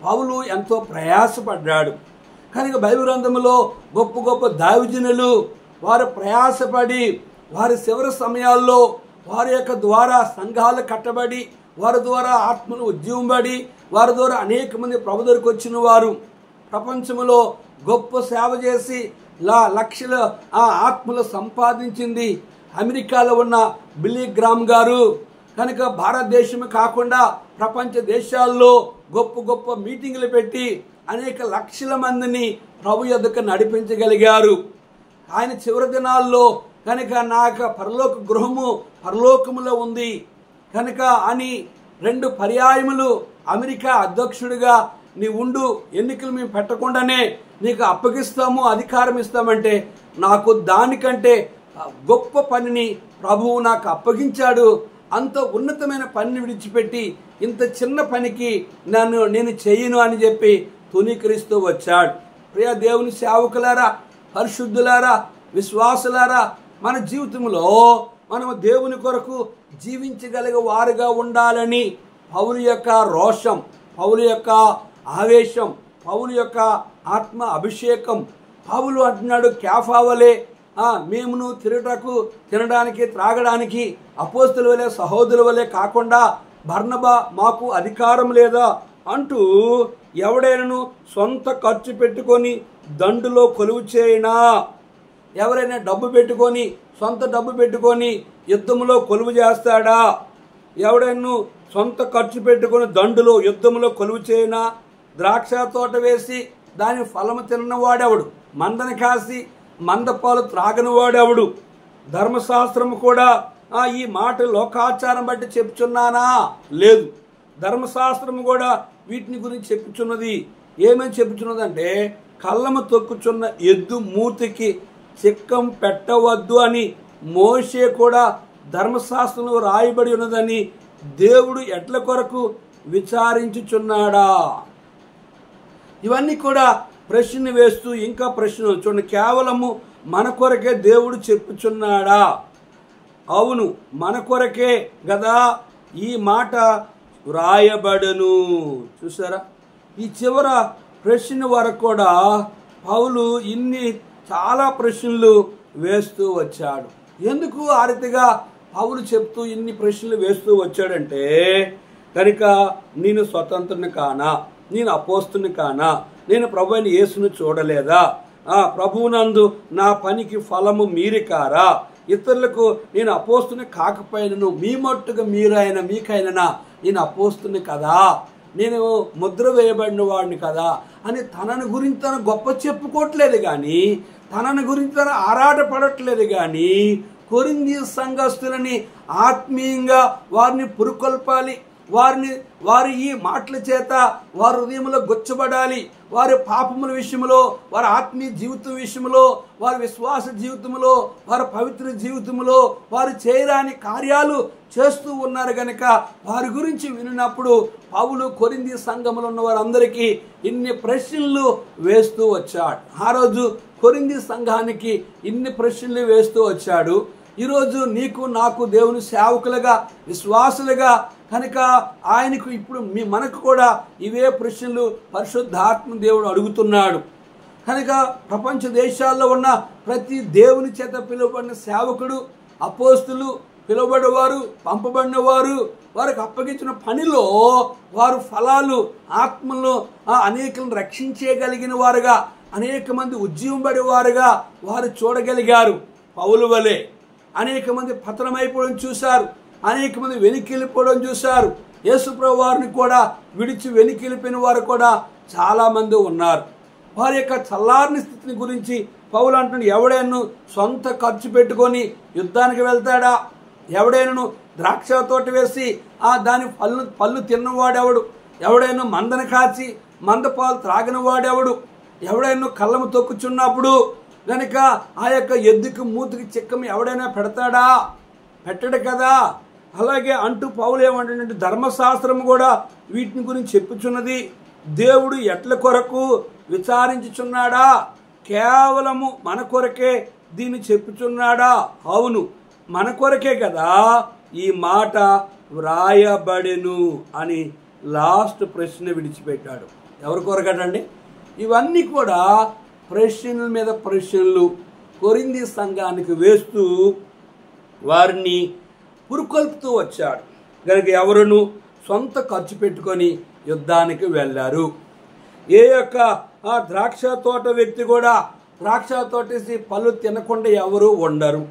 పౌలు ఎంతో ప్రయాసపడ్డాడు. కనుక బైబిల్ గ్రంథంలో గొప్ప గొప్ప దైవజనులు వారు ప్రయాసపడి వారి చివరి సమయాల్లో వారి యొక్క ద్వారా సంఘాలు కట్టబడి వారి ద్వారా ఆత్మలు ఉద్యమబడి వారి ద్వారా అనేక మంది ప్రభు దగ్గరికి వచ్చిన వారు ప్రపంచంలో గొప్ప సేవ చేసి లక్షల ఆత్మలు సంపాదించింది అమెరికాలో ఉన్న బిల్లీ గ్రామ్ గారు. కనుక భారతదేశం కాకుండా ప్రపంచ దేశాల్లో గొప్ప గొప్ప మీటింగులు పెట్టి అనేక లక్షల మందిని ప్రభు యొద్దకు నడిపించగలిగారు. ఆయన చివరి దినాల్లో కనుక నా యొక్క పరలోక గృహము పరలోకములో ఉంది కనుక అని 2 పర్యాయములు అమెరికా అధ్యక్షుడిగా నీ ఉండు, ఎన్నికలు మేము పెట్టకుండానే నీకు అప్పగిస్తాము, అధికారం ఇస్తామంటే నాకు దానికంటే గొప్ప పనిని ప్రభువు నాకు అప్పగించాడు. అంత ఉన్నతమైన పనిని విడిచిపెట్టి ఇంత చిన్న పనికి నేను చేయను అని చెప్పి తునీకరిస్తూ వచ్చాడు. ప్రియ దేవుని సేవకులారా, పరిశుద్ధులారా, విశ్వాసులారా, మన జీవితంలో మనము దేవుని కొరకు జీవించగలిగే వారుగా ఉండాలని పౌలు యొక్క రోషం, పౌలు యొక్క ఆవేశం, పౌలు యొక్క ఆత్మ అభిషేకం. పౌలు అంటున్నాడు, కేఫావలే మేమును తినడానికి త్రాగడానికి అపోస్తలుల వలె సహోదరుల వలె కాకుండా బర్నబా మాకు అధికారం లేదా అంటూ ఎవడైనాను సొంత ఖర్చు పెట్టుకొని దండులో కొలువు చేయనా. ఎవరైనా డబ్బు పెట్టుకొని సొంత డబ్బు పెట్టుకొని యుద్ధంలో కొలువు చేస్తాడా? ఎవడైనా సొంత ఖర్చు పెట్టుకొని దండులో యుద్ధంలో కొలువు చేయనా. ద్రాక్ష తోట వేసి దాని ఫలము తిన్నవాడెవడు, మందను కాసి మందపాలు త్రాగని వాడెవడు. ధర్మశాస్త్రము కూడా ఈ మాట లోకాచారం బట్టి చెప్పుచున్నానా? లేదు. ధర్మశాస్త్రము కూడా వీటిని గురించి చెప్పుచున్నది. ఏమని చెప్పుచున్నదంటే కళ్ళము తొక్కుచున్న ఎద్దు మూతికి చిక్కం పెట్టవద్దు అని మోషే కూడా ధర్మశాస్త్రంలో రాయబడి ఉన్నదని దేవుడు ఎట్ల కొరకు విచారించుచున్నాడా? ఇవన్నీ కూడా ప్రశ్న వేస్తూ ఇంకా ప్రశ్న చూడండి, కేవలము మన కొరకే దేవుడు చెప్పుచున్నాడా? అవును, మన కొరకే కదా ఈ మాట వ్రాయబడును. చూసారా, ఈ చివర ప్రశ్న వరకు కూడా పౌలు చాలా ప్రశ్నలు వేస్తూ వచ్చాడు. ఎందుకు ఆ రీతిగా పౌలు చెప్తూ ఇన్ని ప్రశ్నలు వేస్తూ వచ్చాడంటే కనుక నేను స్వతంత్రుని కానా, నేను అపోస్తుని కానా, నేను ప్రభు అయిన యేసును చూడలేదా, ప్రభువునందు నా పనికి ఫలము మీరి కారా, ఇతరులకు నేను అపోస్తుని కాకపోయినను మీ మట్టుగా మీరైనా మీకైనా నేను అపోస్తుని కదా, నేను ముద్ర వేయబడిన వాడిని కదా అని తనను గురించి తన గొప్ప చెప్పుకోవట్లేదు కానీ, తనను గురించి తన ఆరాటపడట్లేదు కానీ, కొరింథీ సంఘస్థులని ఆత్మీయంగా వారిని పురుకొల్పాలి, వారి ఈ మాటల చేత వారి హృదయంలో గుచ్చబడాలి, వారి పాపముల విషయంలో, వారి ఆత్మీయ జీవితం విషయంలో, వారి విశ్వాస జీవితంలో, వారి పవిత్ర జీవితంలో వారు చేయరాని కార్యాలు చేస్తూ ఉన్నారు కనుక వారి గురించి వినినప్పుడు పౌలు కొరింథీ సంఘములో ఉన్న వారందరికీ ఇన్ని ప్రశ్నలు వేస్తూ వచ్చాడు. ఆ రోజు కొరింథీ సంఘానికి ఇన్ని ప్రశ్నలు వేస్తూ వచ్చాడు. ఈరోజు నీకు నాకు దేవుని సేవకులుగా విశ్వాసులుగా కనుక ఆయనకు ఇప్పుడు మనకు కూడా ఇవే ప్రశ్నలు పరిశుద్ధాత్మ దేవుడు అడుగుతున్నాడు. కనుక ప్రపంచ దేశాల్లో ఉన్న ప్రతి దేవుని చేత పిలువబడిన సేవకుడు, అపోస్తులు, పిలువబడినవారు, పంపబడిన వారు, వారికి అప్పగించిన పనిలో వారు ఫలాలు ఆత్మలో అనేకలను రక్షించగలిగిన వారుగా అనేక మంది ఉజ్జీవంబడేవారుగా వారు చూడగలిగారు. పౌలు వలె అనేక మంది పతనమైపోవడం చూశారు, అనేక మంది వెనుకెళ్ళిపోవడం చూశారు. యేసుప్రభు వారిని కూడా విడిచి వెనుకెళ్ళిపోయిన వారు కూడా చాలామంది ఉన్నారు. వారి యొక్క చల్లారని స్థితిని గురించి పౌలు అంటున్నాడు, ఎవడైనా సొంత ఖర్చు పెట్టుకొని యుద్ధానికి వెళ్తాడా? ఎవడైనా ద్రాక్ష తోట వేసి దాని పళ్ళు తిన్నవాడెవడు? ఎవడైనా మందను కాచి మందపాలు త్రాగిన వాడెవడు? ఎవడైనా కళ్ళము తొక్కుచున్నప్పుడు గనుక ఆ యొక్క ఎద్దుకు మూతికి చిక్కం ఎవడైనా పెడతాడా? పెట్టడు కదా. అలాగే అంటూ పౌలు ఏమంటాడంటే, ధర్మశాస్త్రం కూడా వీటిని గురించి చెప్పుచున్నది. దేవుడు ఎట్ల కొరకు విచారించుచున్నాడా? కేవలము మన కొరకే దీన్ని చెప్పుచున్నాడా? అవును, మన కొరకే కదా ఈ మాట వ్రాయబడెను అని లాస్ట్ ప్రశ్న విడిచిపెట్టాడు. ఎవరి కొరకటండి? ఇవన్నీ కూడా ప్రశ్నల మీద ప్రశ్నలు కొరింథీ సంఘానికి వేస్తూ వారిని పురుకొల్పుతూ వచ్చాడు. కనుక ఎవరును సొంత ఖర్చు పెట్టుకొని యుద్ధానికి వెళ్ళారు. ఏ యొక్క ద్రాక్ష తోట వ్యక్తి కూడా ద్రాక్ష తోటేసి పళ్ళు తినకుండా ఎవరు ఉండరు.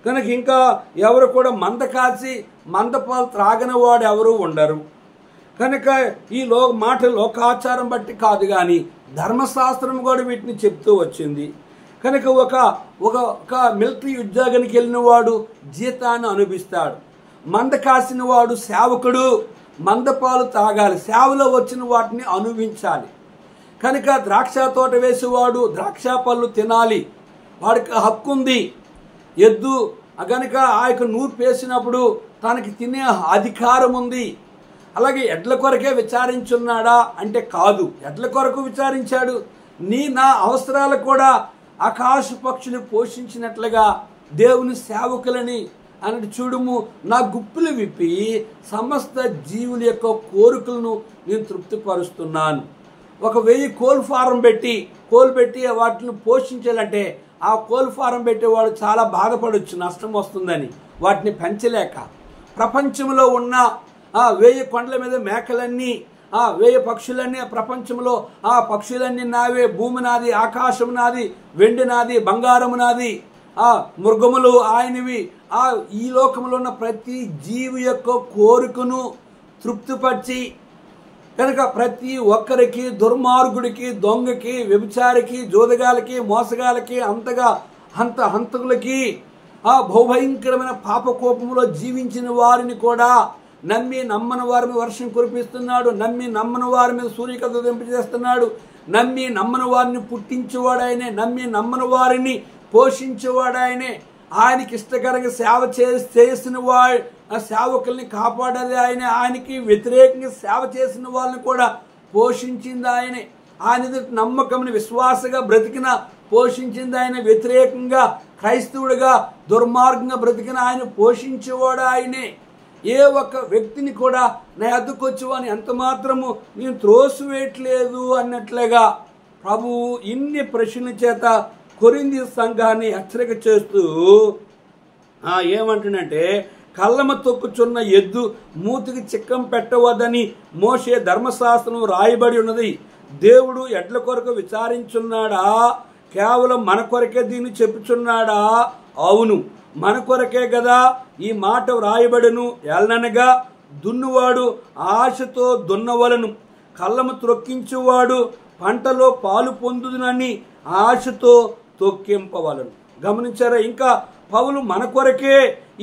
కనుక ఇంకా ఎవరు కూడా మంద కాచి మందపాలు త్రాగని వాడు ఎవరు ఉండరు. కనుక ఈ మాట లోకాచారం బట్టి కాదు, కానీ ధర్మశాస్త్రం కూడా వీటిని చెప్తూ వచ్చింది. కనుక ఒక మిలిటరీ ఉద్యోగానికి వెళ్ళిన వాడు జీతాన్ని అనుభవిస్తాడు. మంద కాసిన వాడు సేవకుడు మందపాలు తాగాలి, సేవలో వచ్చిన వాటిని అనుభవించాలి. కనుక ద్రాక్ష తోట వేసేవాడు ద్రాక్ష పళ్ళు తినాలి, వాడికి హక్కు ఉంది. ఎద్దు కనుక ఆ యొక్క నూరు పేసినప్పుడు తనకి తినే అధికారం ఉంది. అలాగే ఎడ్ల కొరకే విచారించున్నాడా అంటే కాదు, ఎడ్ల కొరకు విచారించాడు. నా అవసరాలు కూడా ఆకాశ పక్షులు పోషించినట్లుగా దేవుని సేవకులని అన్నట్టు చూడుము, నా గుప్పులు విప్పి సమస్త జీవుల యొక్క కోరికలను నేను తృప్తిపరుస్తున్నాను. 1000 కోల్ ఫారం పెట్టి వాటిని పోషించాలంటే ఆ కోల్ ఫారం పెట్టేవాడు చాలా బాధపడవచ్చు, నష్టం వస్తుందని వాటిని పెంచలేక. ప్రపంచంలో ఉన్న 1000 కొండల మీద మేకలన్నీ 1000 పక్షులన్నీ ప్రపంచంలో పక్షులన్నీ నావే, భూమి నాది, ఆకాశం నాది, వెండి నాది, బంగారము నాది, మృగములు ఆయనవి. ఈ లోకంలో ఉన్న ప్రతి జీవి యొక్క కోరికను తృప్తిపరిచి కనుక ప్రతి ఒక్కరికి, దుర్మార్గుడికి, దొంగకి, వ్యభిచారికి, జోదగాలకి, మోసగాలకి, హంతకులకి, బహుభయంకరమైన పాపకోపంలో జీవించిన వారిని కూడా నమ్మని వారి మీద వర్షం కురిపిస్తున్నాడు, నమ్మని వారి మీద సూర్యకాంతి ఉదయింపజేస్తున్నాడు, నమ్మని వారిని పుట్టించేవాడాయనే, నమ్మని వారిని పోషించేవాడాయనే, ఆయనకి ఇష్టకరంగా సేవ చేసిన సేవకుల్ని కాపాడేది ఆయనే, ఆయనకి వ్యతిరేకంగా సేవ చేసిన వాళ్ళని కూడా పోషించింది ఆయనే, ఆయన నమ్మకం విశ్వాసగా బ్రతికిన పోషించింది ఆయన, వ్యతిరేకంగా క్రైస్తవుడిగా దుర్మార్గంగా బ్రతికిన ఆయన పోషించేవాడు ఆయనే. ఏ ఒక్క వ్యక్తిని కూడా నా ఎద్దుకు వచ్చేవాని ఎంత మాత్రము నేను త్రోసివేయట్లేదు అన్నట్లుగా ప్రభువు ఇన్ని ప్రశ్నల చేత కొరింథీ సంఘాన్ని హెచ్చరిక చేస్తూ ఏమంటున్నంటే, కళ్ళమ తొక్కుచున్న ఎద్దు మూతికి చిక్కం పెట్టవద్దని మోషే ధర్మశాస్త్రం రాయబడి ఉన్నది. దేవుడు ఎడ్ల కొరకు విచారించున్నాడా? కేవలం మన కొరకే దీన్ని చెప్పుచున్నాడా? అవును, మన కొరకే కదా ఈ మాట వ్రాయబడును. ఎలననగా దున్నువాడు ఆశతో దున్నవలను, కళ్ళము త్రొక్కించువాడు పంటలో పాలు పొందునని ఆశతో తొక్కింపవలను. గమనించారా? ఇంకా పౌలు మన కొరకే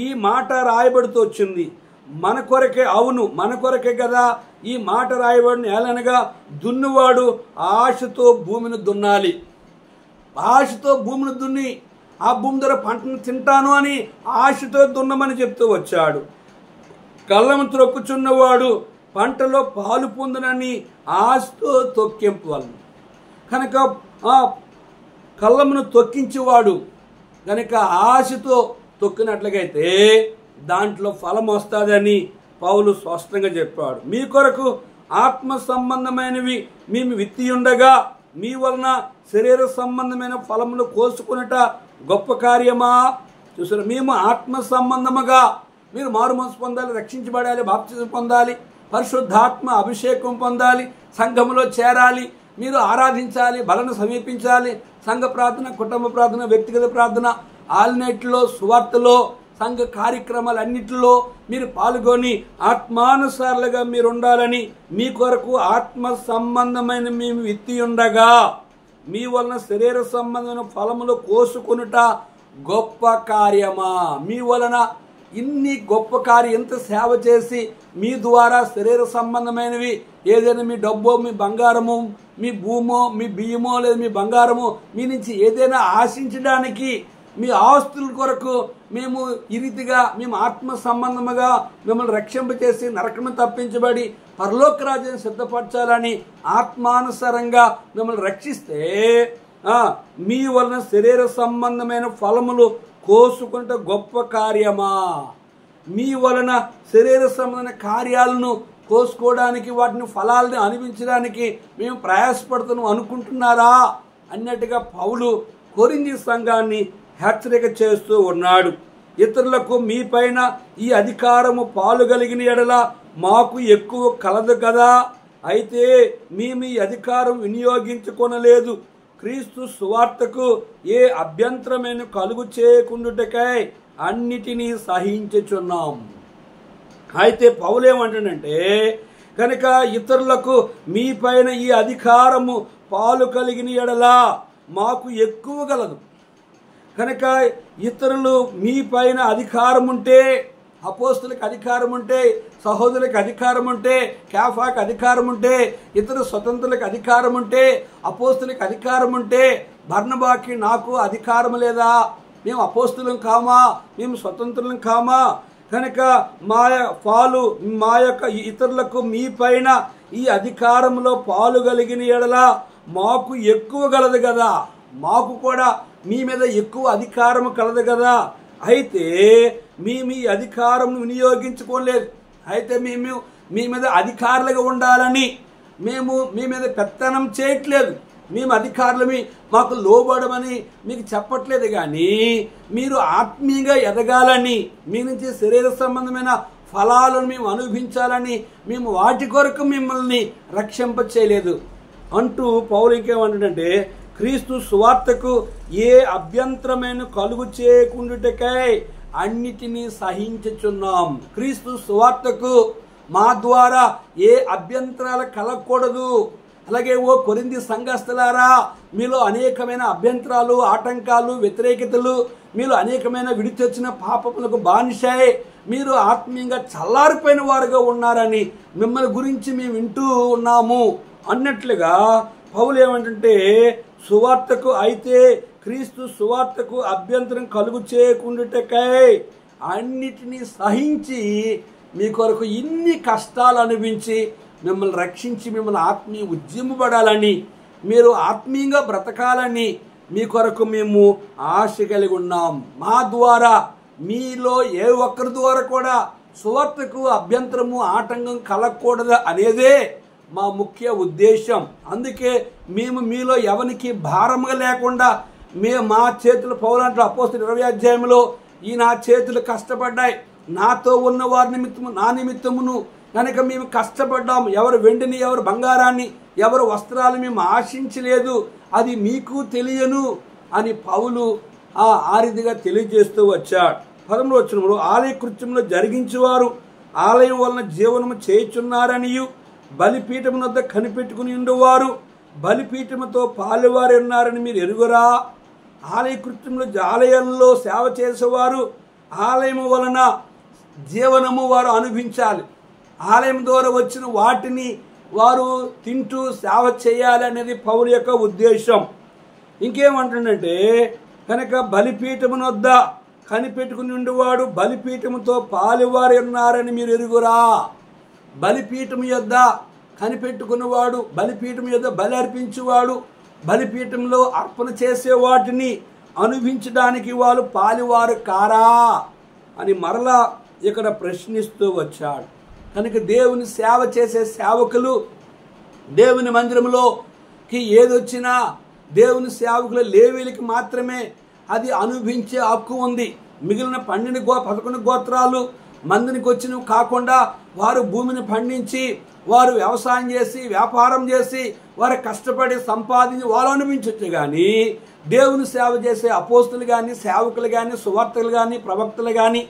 ఈ మాట రాయబడుతూ వచ్చింది. మన కొరకే, అవును మన కొరకే కదా ఈ మాట రాయబడిన. ఎలనగా దున్నువాడు ఆశతో భూమిని దున్నాలి, ఆశతో భూమిని దున్ని ఆ భూమి ద్వారా పంటను తింటాను అని ఆశతో దున్నమని చెప్తూ వచ్చాడు. కళ్ళము త్రొక్కుచున్నవాడు పంటలో పాలు పొందునని ఆశతో తొక్కింపవలను. కనుక కళ్ళమును తొక్కించేవాడు కనుక ఆశతో తొక్కినట్లయితే దాంట్లో ఫలం వస్తుందని పౌలు స్పష్టంగా చెప్పాడు. మీ కొరకు ఆత్మ సంబంధమైనవి మేము విత్తి ఉండగా మీ వలన శరీర సంబంధమైన ఫలములు కోసుకున్నట గొప్ప కార్యమా? చూసారు, మేము ఆత్మ సంబంధముగా మీరు మారు మనసు పొందాలి, రక్షించబడాలి, బాప్తిజం పొందాలి, పరిశుద్ధాత్మ అభిషేకం పొందాలి, సంఘములో చేరాలి, మీరు ఆరాధించాలి, బలను సమీపించాలి. సంఘ ప్రార్థన, కుటుంబ ప్రార్థన, వ్యక్తిగత ప్రార్థన, ఆల్నైట్లో, సువార్తలో, సంఘ కార్యక్రమాలన్నింటిలో మీరు పాల్గొని ఆత్మానుసారులుగా మీరు ఉండాలని మీ కొరకు ఆత్మ సంబంధమైన మేము విత్తి ఉండగా మీ వలన శరీర సంబంధమైన ఫలములు కోసుకొనుట గొప్ప కార్యమా? మీ వలన ఇన్ని గొప్ప కార్యం, ఎంత సేవ చేసి మీ ద్వారా శరీర సంబంధమైనవి ఏదైనా మీ డబ్బో, మీ బంగారము, మీ భూమో, మీ బియ్యమో, లేదా మీ బంగారము మీ నుంచి ఏదైనా ఆశించడానికి, మీ ఆస్తుల కొరకు మేము ఈ రీతిగా మేము ఆత్మ సంబంధముగా మిమ్మల్ని రక్షింపచేసి నరకము తప్పించబడి పరలోక రాజ్యాన్ని సిద్ధపరచాలని ఆత్మానుసారంగా మిమ్మల్ని రక్షిస్తే మీ వలన శరీర సంబంధమైన ఫలములు కోసుకుంటే గొప్ప కార్యమా? మీ వలన శరీర సంబంధమైన కార్యాలను కోసుకోవడానికి, వాటిని ఫలాలను అనిపించడానికి మేము ప్రయాసపడుతున్నాం అనుకుంటున్నారా అన్నట్టుగా పౌలు కొరింథీ సంఘాన్ని హెచ్చరిక చేస్తూ ఉన్నాడు. ఇతరులకు మీ పైన ఈ అధికారము పాలు కలిగిన ఎడల మాకు ఎక్కువ కలదు కదా. అయితే మేము ఈ అధికారం వినియోగించుకొనలేదు. క్రీస్తు సువార్తకు ఏ అభ్యంతరమైన కలుగు చేయకుండుటకై అన్నిటినీ సహించుచున్నాం. అయితే పౌలు ఏమంటాడంటే, కనుక ఇతరులకు మీ పైన ఈ అధికారము పాలు కలిగిన ఎడల మాకు ఎక్కువ గలదు. కనుక ఇతరులు మీ పైన అధికారం ఉంటే, అపోస్తులకు అధికారం ఉంటే, సహోదరులకు అధికారం ఉంటే, కేఫాకు అధికారం ఉంటే, ఇతర స్వతంత్రులకు అధికారం ఉంటే, అపోస్తులకు అధికారం ఉంటే, బర్నబాకి నాకు అధికారం లేదా? మేము అపోస్తులం కామా? మేము స్వతంత్రులం కామా? కనుక మా యొక్క ఇతరులకు మీ పైన ఈ అధికారంలో పాలు కలిగిన ఎడల మాకు ఎక్కువ గలదు కదా. మాకు కూడా మీ మీద ఎక్కువ అధికారం కలదు కదా. అయితే మేము ఈ అధికారం వినియోగించుకోలేదు. అయితే మేము మీ మీద అధికారులుగా ఉండాలని మేము మీ మీద పెత్తనం చేయట్లేదు. మేము అధికారులమి, మాకు లోబడమని మీకు చెప్పట్లేదు. కానీ మీరు ఆత్మీయంగా ఎదగాలని, మీ నుంచి శరీర సంబంధమైన ఫలాలను మేము అనుభవించాలని మేము వాటి కొరకు మిమ్మల్ని రక్షింప చేయలేదు అంటూ పౌలు ఇంకేమంటాడంటే, క్రీస్తు సువార్తకు ఏ అభ్యంతరమైన కలుగు చేయకుండుటకై అన్నిటినీ సహించుచున్నాం. క్రీస్తు సువార్తకు మా ద్వారా ఏ అభ్యంతరాలు కలగకూడదు. అలాగే ఓ కొరింథీ సంఘస్థులారా, మీలో అనేకమైన అభ్యంతరాలు, ఆటంకాలు, వ్యతిరేకతలు, మీలో అనేకమైన విడిచొచ్చిన పాపములకు బానిసై మీరు ఆత్మీయంగా చల్లారిపోయిన వారుగా ఉన్నారని మిమ్మల్ని గురించి మేము వింటూ ఉన్నాము అన్నట్లుగా పౌలు ఏమంటే, సువార్తకు అయితే క్రీస్తు సువార్తకు అభ్యంతరం కలుగు చేయకుండుటకై అన్నిటినీ సహించి మీ కొరకు ఇన్ని కష్టాలు అనిపించి మిమ్మల్ని రక్షించి మిమ్మల్ని ఆత్మీయ ఉద్యమపడాలని, మీరు ఆత్మీయంగా బ్రతకాలని మీ కొరకు మేము ఆశ కలిగి ఉన్నాం. మా ద్వారా మీలో ఏ ఒక్కరి ద్వారా కూడా సువార్తకు అభ్యంతరము, ఆటంకం కలగకూడదు అనేదే మా ముఖ్య ఉద్దేశం. అందుకే మేము మీలో ఎవరికి భారంగా లేకుండా మా చేతులు, పౌలంటే అపోస్తలుల 20వ అధ్యాయంలో, ఈ నా చేతులు కష్టపడ్డాయి, నాతో ఉన్న వారి నిమిత్తము, నా నిమిత్తమును కనుక మేము కష్టపడ్డాము. ఎవరు వెండిని, ఎవరు బంగారాన్ని, ఎవరు వస్త్రాలు మేము ఆశించలేదు, అది మీకు తెలియను అని పౌలు ఆ రీతిగా తెలియజేస్తూ వచ్చాడు. 13వ వచనంలో, ఆలయ కృత్యంలో జరిగించేవారు ఆలయం వలన జీవనము చేయుచున్నారనియు, బలిపీఠము వద్ద కనిపెట్టుకుని ఉండేవారు బలిపీఠముతో పాలువారు ఉన్నారని మీరు ఎరుగురా. ఆలయ కృత్యంలో, ఆలయంలో సేవ చేసేవారు ఆలయము వలన జీవనము వారు అనుభవించాలి. ఆలయం ద్వారా వచ్చిన వాటిని వారు తింటూ సేవ చేయాలి అనేది పౌలు యొక్క ఉద్దేశం. ఇంకేమంటుందంటే, కనుక బలిపీఠమును వద్ద కనిపెట్టుకుని ఉండేవాడు బలిపీఠముతో పాలువారు ఉన్నారని మీరు ఎరుగురా. బలిపీఠము యొద్ద కనిపెట్టుకున్నవాడు, బలిపీఠము యొద్ద బలి అర్పించేవాడు, బలిపీఠంలో అర్పణ చేసే వాటిని అనుభవించడానికి వాళ్ళు పాలువారు కారా అని మరలా ఇక్కడ ప్రశ్నిస్తూ వచ్చాడు. కనుక దేవుని సేవ చేసే సేవకులు, దేవుని మందిరంలోకి ఏదొచ్చినా దేవుని సేవకులు లేవీలకి మాత్రమే అది అనుభవించే హక్కు ఉంది. మిగిలిన 11 గోత్రాలు మందినికి వచ్చినవి కాకుండా వారు భూమిని పండించి వారు వ్యవసాయం చేసి వ్యాపారం చేసి వారు కష్టపడి సంపాదించి వారు అనిపించవచ్చు. కానీ దేవుని సేవ చేసే అపోస్తులు కానీ సేవకులు కానీ సువార్తలు కానీ ప్రవక్తలు కానీ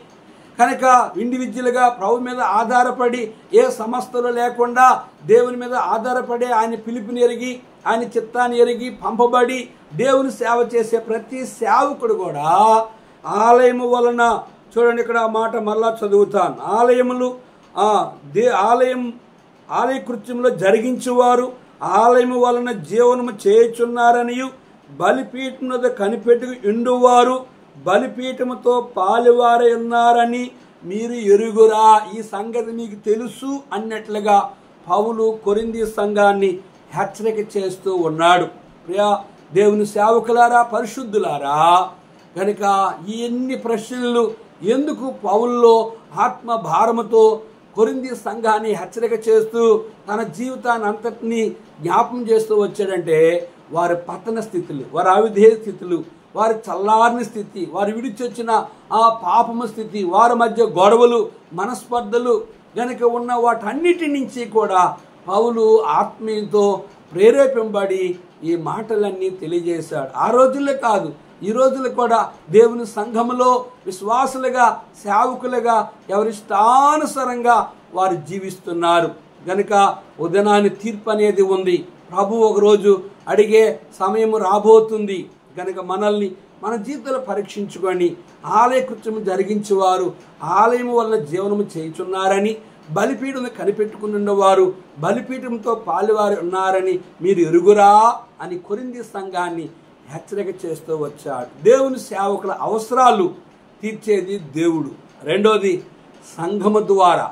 కనుక ఇండివిజువల్గా ప్రభు మీద ఆధారపడి ఏ సంస్థలు లేకుండా దేవుని మీద ఆధారపడి ఆయన పిలుపుని ఎరిగి ఆయన చిత్తాన్ని ఎరిగి పంపబడి దేవుని సేవ చేసే ప్రతి సేవకుడు కూడా ఆలయము వలన, చూడండి ఇక్కడ ఆ మాట మరలా చదువుతాను, ఆలయ కృత్యంలో జరిగించువారు ఆలయము వలన జీవనము చేయుచున్నారనియు బలిపీఠం మీద కనిపెట్టుకు ఇండువారు బలిపీఠముతో పాలువారై ఉన్నారని మీరు ఎరుగురా. ఈ సంగతి మీకు తెలుసు అన్నట్లుగా పౌలు కొరింథీ సంఘాన్ని హెచ్చరిక చేస్తూ ఉన్నాడు. ప్రియా దేవుని సేవకులారా, పరిశుద్ధులారా, కనుక ఈ ఎన్ని ప్రశ్నలు ఎందుకు పౌల్లో ఆత్మ భారముతో కొరింథీ సంఘాన్ని హెచ్చరిక చేస్తూ తన జీవితాన్ని అంతటినీ జ్ఞాపం చేస్తూ వచ్చాడంటే వారి పతన స్థితులు, వారి అవిధేయ స్థితులు, వారి చల్లారని స్థితి, వారు విడిచొచ్చిన ఆ పాపము స్థితి, వారి మధ్య గొడవలు మనస్పర్ధలు గనుక ఉన్న వాటన్నిటి నుంచి కూడా పౌలు ఆత్మీయంతో ప్రేరేపింపబడి ఈ మాటలన్నీ తెలియజేశాడు. ఆ రోజుల్లో కాదు, ఈ రోజులు కూడా దేవుని సంఘములో విశ్వాసులుగా సేవకులుగా ఎవరిష్టానుసారంగా వారు జీవిస్తున్నారు. గనుక ఉదయాన్ని తీర్పు అనేది ఉంది. ప్రభు ఒకరోజు అడిగే సమయం రాబోతుంది. కనుక మనల్ని మన జీవితంలో పరీక్షించుకొని ఆలయ కృత్యము జరిగించేవారు ఆలయం వలన జీవనము చేయుచున్నారని బలిపీఠం కనిపెట్టుకున్నవారు బలిపీఠంతో పాలువారు ఉన్నారని మీరు ఎరుగురా అని కొరింథీ సంఘాన్ని హెచ్చరిక చేస్తూ వచ్చాడు. దేవుని సేవకుల అవసరాలు తీర్చేది దేవుడు. రెండోది సంఘము ద్వారా.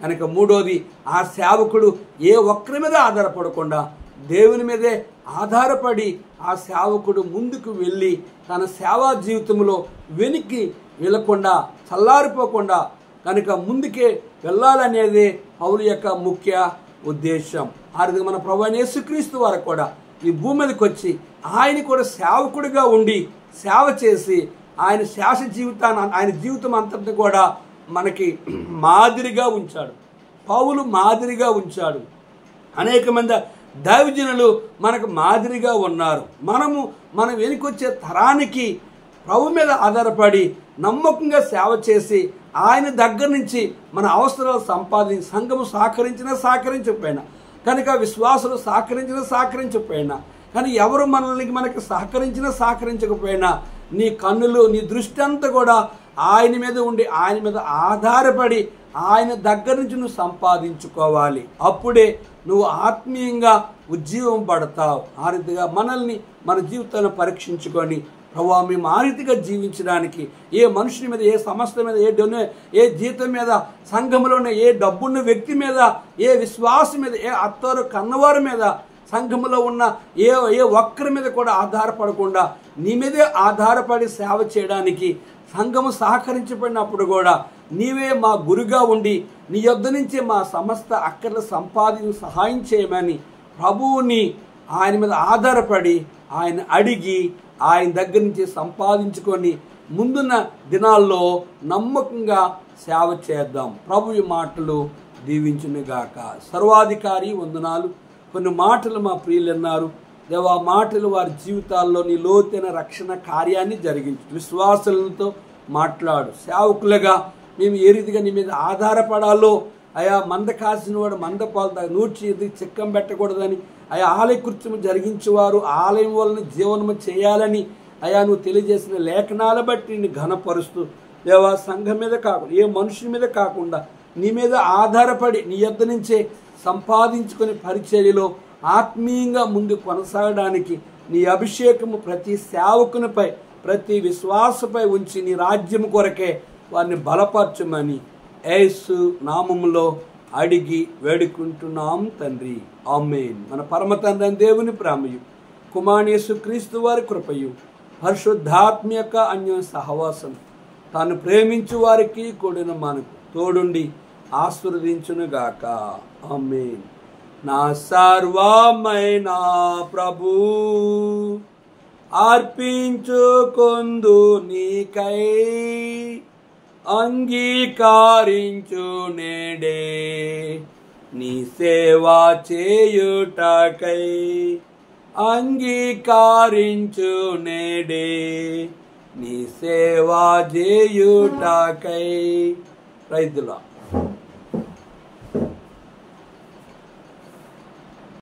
కనుక మూడోది ఆ సేవకుడు ఏ ఒక్కరి మీద ఆధారపడకుండా దేవుని మీదే ఆధారపడి ఆ సేవకుడు ముందుకు వెళ్ళి తన సేవా జీవితంలో వెనక్కి వెళ్ళకుండా చల్లారిపోకుండా కనుక ముందుకే వెళ్ళాలనేదే పౌలు యొక్క ముఖ్య ఉద్దేశం. ఆ విధంగా మన ప్రభువైన యేసుక్రీస్తు వారు కూడా ఈ భూమి మీదకి వచ్చి ఆయన కూడా సేవకుడిగా ఉండి సేవ చేసి ఆయన శాస జీవితాన్ని ఆయన జీవితం అంతటిని కూడా మనకి మాదిరిగా ఉంచాడు. పౌలు మాదిరిగా ఉంచాడు. అనేక మంది దైవజనులు మనకు మాదిరిగా ఉన్నారు. మనం వెనుకొచ్చే తరానికి ప్రభు మీద ఆధారపడి నమ్మకంగా సేవ చేసి ఆయన దగ్గర నుంచి మన అవసరాలు సంపాదించి సంఘము సహకరించకపోయినా కనుక విశ్వాసులు సహకరించకపోయినా కానీ ఎవరు మనకి సహకరించకపోయినా నీ కన్నులు నీ దృష్టి అంతా కూడా ఆయన మీద ఉండి ఆయన మీద ఆధారపడి ఆయన దగ్గర నుంచి నువ్వు సంపాదించుకోవాలి. అప్పుడే నువ్వు ఆత్మీయంగా ఉజ్జీవం పడతావు. ఆ రీతిగా మనల్ని మన జీవితాన్ని పరీక్షించుకొని ప్రభువా మేము ఆ రీతిగా జీవించడానికి ఏ మనుషుని మీద ఏ సంస్థ మీద ఏ జీతం మీద సంఘంలోనే ఏ డబ్బున్న వ్యక్తి మీద ఏ విశ్వాసం మీద ఏ అత్తరు కన్నవారి మీద సంఘంలో ఉన్న ఏ ఒక్కరి మీద కూడా ఆధారపడకుండా నీ మీదే ఆధారపడి సేవ చేయడానికి సంఘము సహకరించబడినప్పుడు కూడా నీవే మా గురుగా ఉండి నీ యొద్ద నుంచే మా సమస్త అక్కర్ల సంపాదించి సహాయం చేయమని ప్రభువుని ఆయన మీద ఆధారపడి ఆయన అడిగి ఆయన దగ్గర నుంచి సంపాదించుకొని ముందున్న దినాల్లో నమ్మకంగా సేవ చేద్దాం. ప్రభు ఈ మాటలు దీవించునుగాక. సర్వాధికారి వందనాలు. కొన్ని మాటలు మా ప్రియులు అన్నారు దేవా, మాటలు వారి జీవితాల్లో నీ లోతైన రక్షణ కార్యాన్ని జరిగించు. విశ్వాసులతో మాట్లాడు. సేవకులుగా మేము ఏ రీతిగా నీ మీద ఆధారపడాలో అయా మంద కాసిన వాడు మంద పాలు నూర్చి చిక్కం పెట్టకూడదని అయా ఆలయ కృత్యము జరిగించేవారు ఆలయం వలన జీవనము చేయాలని అయా నువ్వు తెలియజేసిన లేఖనాల బట్టి నిన్ను ఘనపరుస్తూ దేవా సంఘం మీద కాకుండా ఏ మనుషుని మీద కాకుండా నీ మీద ఆధారపడి నీ యొద్ద నుంచే సంపాదించుకునే పరిచర్యలో ఆత్మీయంగా ముందు కొనసాగడానికి నీ అభిషేకము ప్రతి సేవకునిపై ప్రతి విశ్వాసపై ఉంచి నీ రాజ్యం కొరకే వారిని బలపరచమని యేసు నామములో అడిగి వేడుకుంటున్నాం తండ్రి, ఆమేన్. మన పరమ తండ్రి దేవుని ప్రేమయు కుమారుని యేసుక్రీస్తు వారి కృపయు పరిశుద్ధాత్మ యొక్క అన్య సహవాసం తాను ప్రేమించు వారికి కూడిన మనకు తోడుండి ఆశీర్వదించునుగాక. ఆమేన్. నా సర్వమైన ప్రభు అర్పించుకొందు నీకై అంగీకరించు నేడే నీ సేవ చేయుటకై, అంగీకరించు నేడే నీ సేవ చేయుటకై. రైతుల